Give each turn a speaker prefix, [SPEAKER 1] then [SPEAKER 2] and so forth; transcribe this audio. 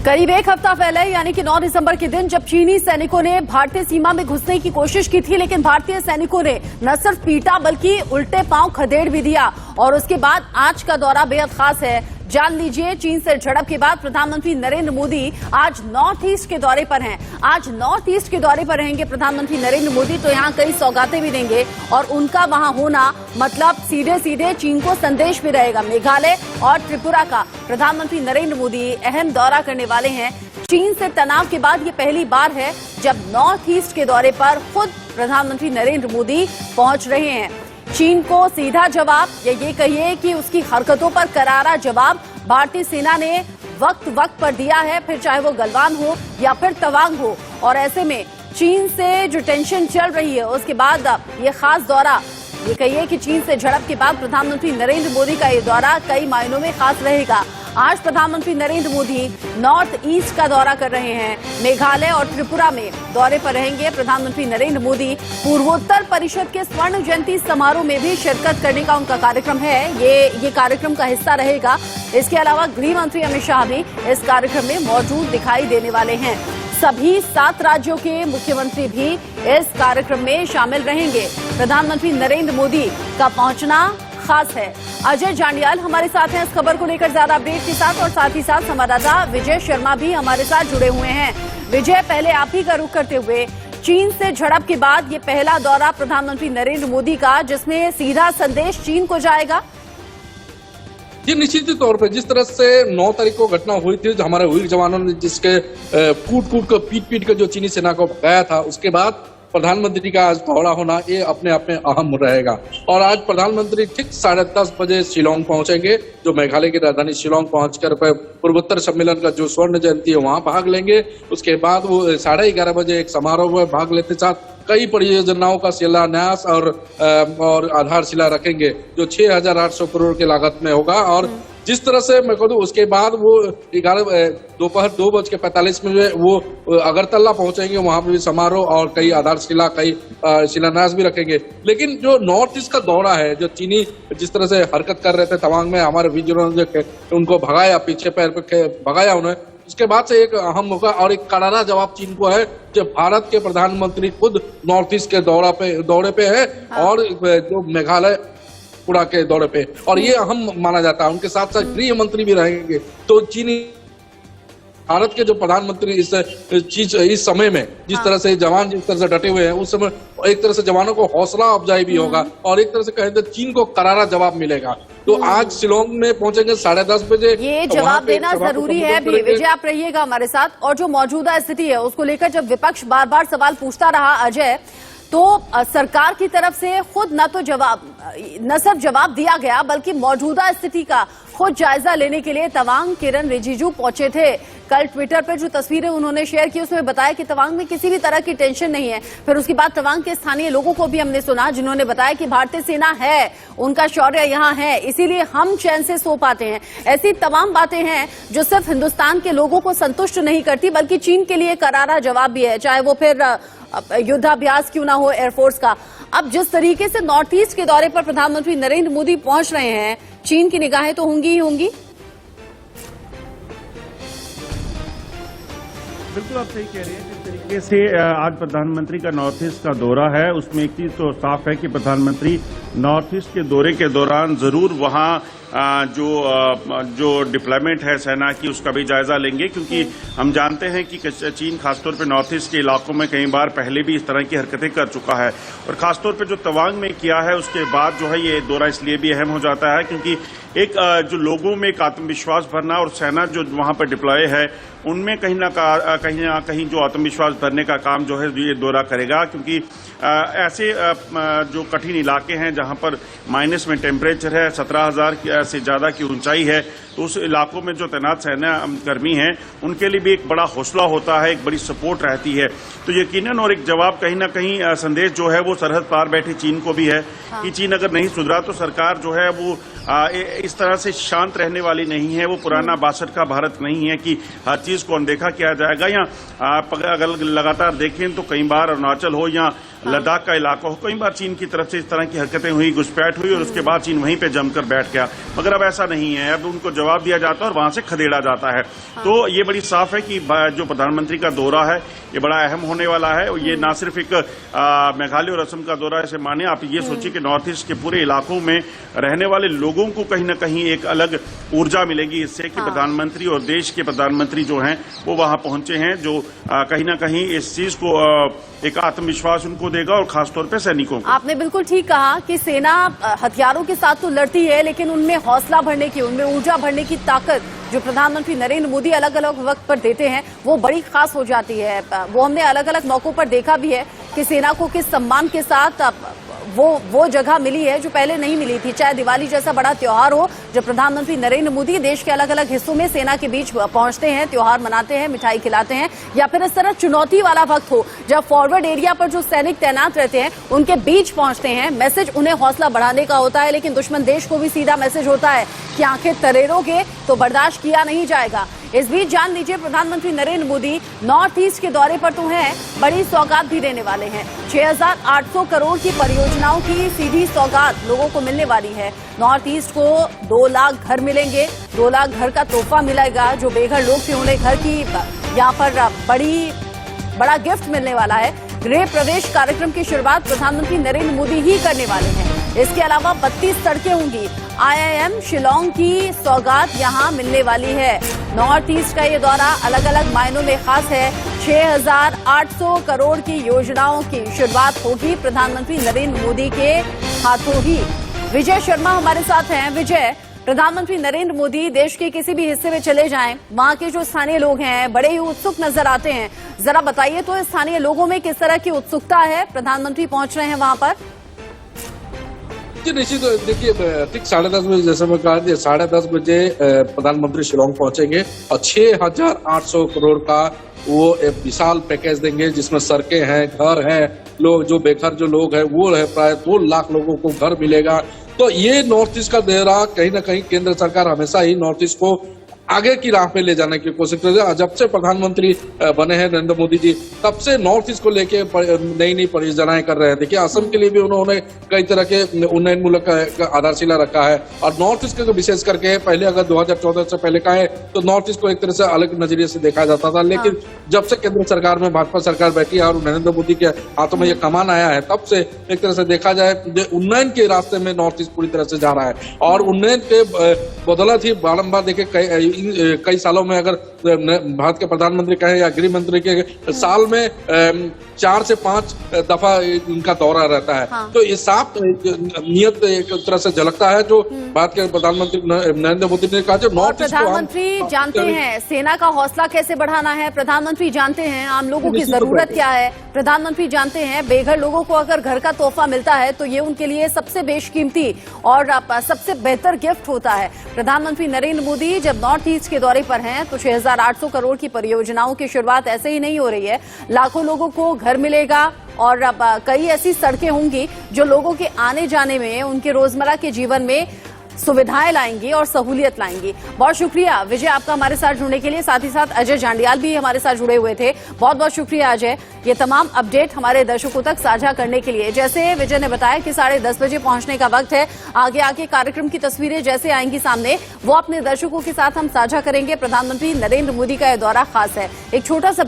[SPEAKER 1] करीब एक हफ्ता पहले यानी कि 9 दिसंबर के दिन जब चीनी सैनिकों ने भारतीय सीमा में घुसने की कोशिश की थी, लेकिन भारतीय सैनिकों ने न सिर्फ पीटा बल्कि उल्टे पांव खदेड़ भी दिया। और उसके बाद आज का दौरा बेहद खास है। जान लीजिए, चीन से झड़प के बाद प्रधानमंत्री नरेंद्र मोदी आज नॉर्थ ईस्ट के दौरे पर हैं। आज नॉर्थ ईस्ट के दौरे पर रहेंगे प्रधानमंत्री नरेंद्र मोदी, तो यहाँ कई सौगातें भी देंगे और उनका वहां होना मतलब सीधे सीधे चीन को संदेश भी रहेगा। मेघालय और त्रिपुरा का प्रधानमंत्री नरेंद्र मोदी अहम दौरा करने वाले हैं। चीन से तनाव के बाद ये पहली बार है जब नॉर्थ ईस्ट के दौरे पर खुद प्रधानमंत्री नरेंद्र मोदी पहुंच रहे हैं। चीन को सीधा जवाब या ये कहिए कि उसकी हरकतों पर करारा जवाब भारतीय सेना ने वक्त पर दिया है, फिर चाहे वो गलवान हो या फिर तवांग हो। और ऐसे में चीन से जो टेंशन चल रही है उसके बाद ये खास दौरा, ये कहिए कि चीन से झड़प के बाद प्रधानमंत्री नरेंद्र मोदी का ये दौरा कई मायनों में खास रहेगा। आज प्रधानमंत्री नरेंद्र मोदी नॉर्थ ईस्ट का दौरा कर रहे हैं। मेघालय और त्रिपुरा में दौरे पर रहेंगे प्रधानमंत्री नरेंद्र मोदी। पूर्वोत्तर परिषद के स्वर्ण जयंती समारोह में भी शिरकत करने का उनका कार्यक्रम है। ये कार्यक्रम का हिस्सा रहेगा। इसके अलावा गृह मंत्री अमित शाह भी इस कार्यक्रम में मौजूद दिखाई देने वाले हैं। सभी 7 राज्यों के मुख्यमंत्री भी इस कार्यक्रम में शामिल रहेंगे। प्रधानमंत्री नरेंद्र मोदी का पहुंचना खास है। अजय जांडियाल हमारे साथ हैं इस खबर को लेकर ज्यादा अपडेट के साथ, और साथ ही साथ संवाददाता विजय शर्मा भी हमारे साथ जुड़े हुए हैं। विजय, पहले आप ही का रुख करते हुए, चीन से झड़प के बाद ये पहला दौरा प्रधानमंत्री नरेंद्र मोदी का जिसमें सीधा संदेश चीन को जाएगा।
[SPEAKER 2] ये निश्चित तौर पर जिस तरह से 9 तारीख को घटना हुई थी, हमारे वीर जवानों ने जिसके कूट कर पीट कर जो चीनी सेना को भगाया था, उसके बाद प्रधानमंत्री का आज दौरा होना ये अपने आप में अहम रहेगा। और आज प्रधानमंत्री ठीक 10:30 बजे शिलोंग पहुंचेंगे, जो मेघालय की राजधानी शिलोंग पहुंचकर पूर्वोत्तर सम्मेलन का जो स्वर्ण जयंती है वहां भाग लेंगे। उसके बाद वो 11:30 बजे एक समारोह में भाग लेते साथ कई परियोजनाओं का शिलान्यास और आधारशिला रखेंगे, जो 6,800 करोड़ की लागत में होगा। और जिस तरह से मैं कहूँ उसके बाद वो दोपहर 2:45 में वो अगरतला पहुंचेंगे, वहां पर भी समारोह और कई आधारशिला कई शिलान्यास भी रखेंगे। लेकिन जो नॉर्थ ईस्ट का दौरा है, जो चीनी जिस तरह से हरकत कर रहे थे तवांग में, हमारे वीरों ने उनको भगाया, पीछे पैर पे भगाया उन्हें, उसके बाद से एक अहम मौका और एक करारा जवाब चीन को है जब भारत के प्रधानमंत्री खुद नॉर्थ ईस्ट के दौरे पे है और जो मेघालय पुरा के दौरे पे, और ये अहम माना जाता है। उनके साथ साथ गृह मंत्री भी रहेंगे। तो चीनी भारत के जो प्रधानमंत्री इस समय में जिस तरह से जवान जिस तरह से डटे हुए हैं, उस समय एक तरह से जवानों को हौसला अफजाई भी होगा और एक तरह से कहें तो चीन को करारा जवाब मिलेगा। तो आज शिलोंग में पहुंचेंगे 10:30 बजे।
[SPEAKER 1] ये जवाब देना जरूरी है भी। विजय, आप रहिएगा हमारे साथ। और जो मौजूदा स्थिति है उसको लेकर जब विपक्ष बार बार सवाल पूछता रहा अजय, तो सरकार की तरफ से खुद न सिर्फ जवाब दिया गया बल्कि मौजूदा स्थिति का खुद जायजा लेने के लिए तवांग किरण रिजिजू पहुंचे थे। कल ट्विटर पर जो तस्वीरें उन्होंने शेयर की उसमें बताया कि तवांग में किसी भी तरह की टेंशन नहीं है। फिर उसके बाद तवांग के स्थानीय लोगों को भी हमने सुना जिन्होंने बताया कि भारतीय सेना है, उनका शौर्य यहाँ है, इसीलिए हम चैन से सो पाते हैं। ऐसी तमाम बातें हैं जो सिर्फ हिंदुस्तान के लोगों को संतुष्ट नहीं करती बल्कि चीन के लिए करारा जवाब भी है, चाहे वो फिर युद्धाभ्यास क्यों ना हो एयरफोर्स का। अब जिस तरीके से नॉर्थ ईस्ट के दौरे पर प्रधानमंत्री नरेंद्र मोदी पहुंच रहे हैं, चीन की निगाहें तो होंगी ही होंगी।
[SPEAKER 3] बिल्कुल आप सही कह रहे हैं। जिस तरीके से आज प्रधानमंत्री का नॉर्थ ईस्ट का दौरा है, उसमें एक चीज तो साफ है कि प्रधानमंत्री नॉर्थ ईस्ट के दौरे के दौरान जरूर वहां जो डिप्लॉयमेंट है सेना की उसका भी जायजा लेंगे, क्योंकि हम जानते हैं कि चीन खासतौर पे नॉर्थ ईस्ट के इलाकों में कई बार पहले भी इस तरह की हरकतें कर चुका है। और खासतौर पे जो तवांग में किया है उसके बाद जो है ये दौरा इसलिए भी अहम हो जाता है क्योंकि एक जो लोगों में एक आत्मविश्वास भरना और सेना जो वहां पर डिप्लॉय है उनमें कहीं ना कहीं जो आत्मविश्वास भरने का काम जो है ये दौरा करेगा। क्योंकि ऐसे जो कठिन इलाके हैं जहां पर माइनस में टेम्परेचर है, 17,000 से ज्यादा की ऊंचाई है, तो उस इलाकों में जो तैनात सेना कर्मी हैं उनके लिए भी एक बड़ा हौसला होता है, एक बड़ी सपोर्ट रहती है। तो यकीनन और एक जवाब कहीं ना कहीं संदेश जो है वो सरहद पार बैठी चीन को भी है कि चीन अगर नहीं सुधरा तो सरकार जो है वो इस तरह से शांत रहने वाली नहीं है। वो पुराना 62 का भारत नहीं है कि हर चीज को अनदेखा किया जाएगा। या अगर लगातार देखें तो कई बार अरुणाचल हो या लद्दाख का इलाका हो। कई बार चीन की तरफ से इस तरह की हरकतें हुई, घुसपैठ हुई और उसके बाद चीन वहीं पे जमकर बैठ गया। मगर अब ऐसा नहीं है, अब उनको जवाब दिया जाता है और वहां से खदेड़ा जाता है। तो ये बड़ी साफ है कि जो प्रधानमंत्री का दौरा है ये बड़ा अहम होने वाला है। ये ना सिर्फ एक मेघालय और असम का दौरा ऐसे माने, आप ये सोचिए कि नॉर्थ ईस्ट के पूरे इलाकों में रहने वाले लोगों को कहीं ना कहीं एक अलग ऊर्जा मिलेगी इससे कि प्रधानमंत्री और देश के प्रधानमंत्री जो हैं वो वहां पहुंचे हैं, जो कहीं ना कहीं इस चीज को एक आत्मविश्वास उनको देगा और खासतौर पे सैनिकों को।
[SPEAKER 1] आपने बिल्कुल ठीक कहा कि सेना हथियारों के साथ तो लड़ती है, लेकिन उनमें हौसला भरने की, उनमें ऊर्जा भरने की ताकत जो प्रधानमंत्री नरेंद्र मोदी अलग अलग वक्त पर देते हैं वो बड़ी खास हो जाती है। वो हमने अलग अलग मौकों पर देखा भी है कि सेना को किस सम्मान के साथ वो जगह मिली है जो पहले नहीं मिली थी। चाहे दिवाली जैसा बड़ा त्योहार हो, जब प्रधानमंत्री नरेंद्र मोदी देश के अलग अलग हिस्सों में सेना के बीच पहुंचते हैं, त्योहार मनाते हैं, मिठाई खिलाते हैं, या फिर इस तरह चुनौती वाला वक्त हो जब फॉरवर्ड एरिया पर जो सैनिक तैनात रहते हैं उनके बीच पहुंचते हैं, मैसेज उन्हें हौसला बढ़ाने का होता है। लेकिन दुश्मन देश को भी सीधा मैसेज होता है कि आंखें तरेरोगे तो बर्दाश्त किया नहीं जाएगा। इस बीच जान लीजिए प्रधानमंत्री नरेंद्र मोदी नॉर्थ ईस्ट के दौरे पर तो हैं, बड़ी सौगात भी देने वाले हैं। 6,800 करोड़ की परियोजनाओं की सीधी सौगात लोगों को मिलने वाली है। नॉर्थ ईस्ट को 2 लाख घर मिलेंगे, 2 लाख घर का तोहफा मिलेगा। जो बेघर लोग थे उन्हें घर की यहाँ पर बड़ा गिफ्ट मिलने वाला है। गृह प्रवेश कार्यक्रम की शुरुआत प्रधानमंत्री नरेंद्र मोदी ही करने वाले हैं। इसके अलावा 32 सड़कें होंगी। IIM शिलोंग की सौगात यहां मिलने वाली है। नॉर्थ ईस्ट का ये दौरा अलग अलग मायनों में खास है। 6,800 करोड़ की योजनाओं की शुरुआत होगी प्रधानमंत्री नरेंद्र मोदी के हाथों ही। विजय शर्मा हमारे साथ हैं। विजय, प्रधानमंत्री नरेंद्र मोदी देश के किसी भी हिस्से में चले जाएं, वहां के जो स्थानीय लोग हैं बड़े ही उत्सुक नजर आते हैं। जरा बताइए तो स्थानीय लोगों में किस तरह की उत्सुकता है, प्रधानमंत्री पहुंच रहे हैं वहां पर?
[SPEAKER 2] जी निश्चित, देखिए ठीक 10:30 बजे, जैसे मैं कहा, 10:30 बजे प्रधानमंत्री शिलोंग पहुंचेंगे और 6,800 करोड़ का वो एक विशाल पैकेज देंगे जिसमें सड़कें हैं, घर हैं, लोग जो बेघर जो लोग हैं वो है, प्राय 2 लाख लोगों को घर मिलेगा। तो ये नॉर्थ ईस्ट का दौरा कहीं ना कहीं केंद्र सरकार हमेशा ही नॉर्थ ईस्ट को आगे की राह पे ले जाने की कोशिश कर रहे हैं। जब से प्रधानमंत्री बने हैं नरेंद्र मोदी जी, तब से नॉर्थ ईस्ट को लेके नई नई परियोजनाएं कर रहे हैं। देखिए असम के लिए भी उन्होंने कई तरह के उन्नयन मूलक आधारशिला रखा है। और नॉर्थ ईस्ट को विशेष करके पहले अगर 2014 से पहले कहें तो नॉर्थ ईस्ट को एक तरह से अलग नजरिए से देखा जाता था, लेकिन जब से केंद्र सरकार में भाजपा सरकार बैठी है और नरेंद्र मोदी के हाथों में ये कमान आया है, तब से एक तरह से देखा जाए उन्नयन के रास्ते में नॉर्थ ईस्ट पूरी तरह से जा रहा है। और उन्नयन के बदौलत ही बारम्बार देखे कई सालों में अगर भारत के प्रधानमंत्री कहें या गृह मंत्री के साल में 4 से 5 दफा इनका दौरा रहता है। तो ये साफ नियत एक तरह से झलकता है जो भारत के प्रधानमंत्री नरेंद्र मोदी ने कहा। जो नॉर्थ ईस्ट
[SPEAKER 1] प्रधानमंत्री जानते हैं सेना का हौसला कैसे बढ़ाना है, प्रधानमंत्री जानते हैं आम लोगों की जरूरत क्या है, प्रधानमंत्री जानते हैं बेघर लोगों को अगर घर का तोहफा मिलता है तो ये उनके लिए सबसे बेशकीमती और सबसे बेहतर गिफ्ट होता है। प्रधानमंत्री नरेंद्र मोदी जब नॉर्थ ईस्ट के दौरे पर हैं तो 6,800 करोड़ की परियोजनाओं की शुरुआत ऐसे ही नहीं हो रही है। लाखों लोगों को घर मिलेगा और अब कई ऐसी सड़कें होंगी जो लोगों के आने जाने में, उनके रोजमर्रा के जीवन में सुविधाएं लाएंगी और सहूलियत लाएंगी। बहुत शुक्रिया विजय आपका हमारे साथ जुड़ने के लिए। साथ ही साथ अजय जांडियाल भी हमारे साथ जुड़े हुए थे। बहुत बहुत शुक्रिया अजय, ये तमाम अपडेट हमारे दर्शकों तक साझा करने के लिए। जैसे विजय ने बताया कि 10:30 बजे पहुंचने का वक्त है। आगे आगे कार्यक्रम की तस्वीरें जैसे आएंगी सामने वो अपने दर्शकों के साथ हम साझा करेंगे। प्रधानमंत्री नरेंद्र मोदी का यह दौरा खास है। एक छोटा सा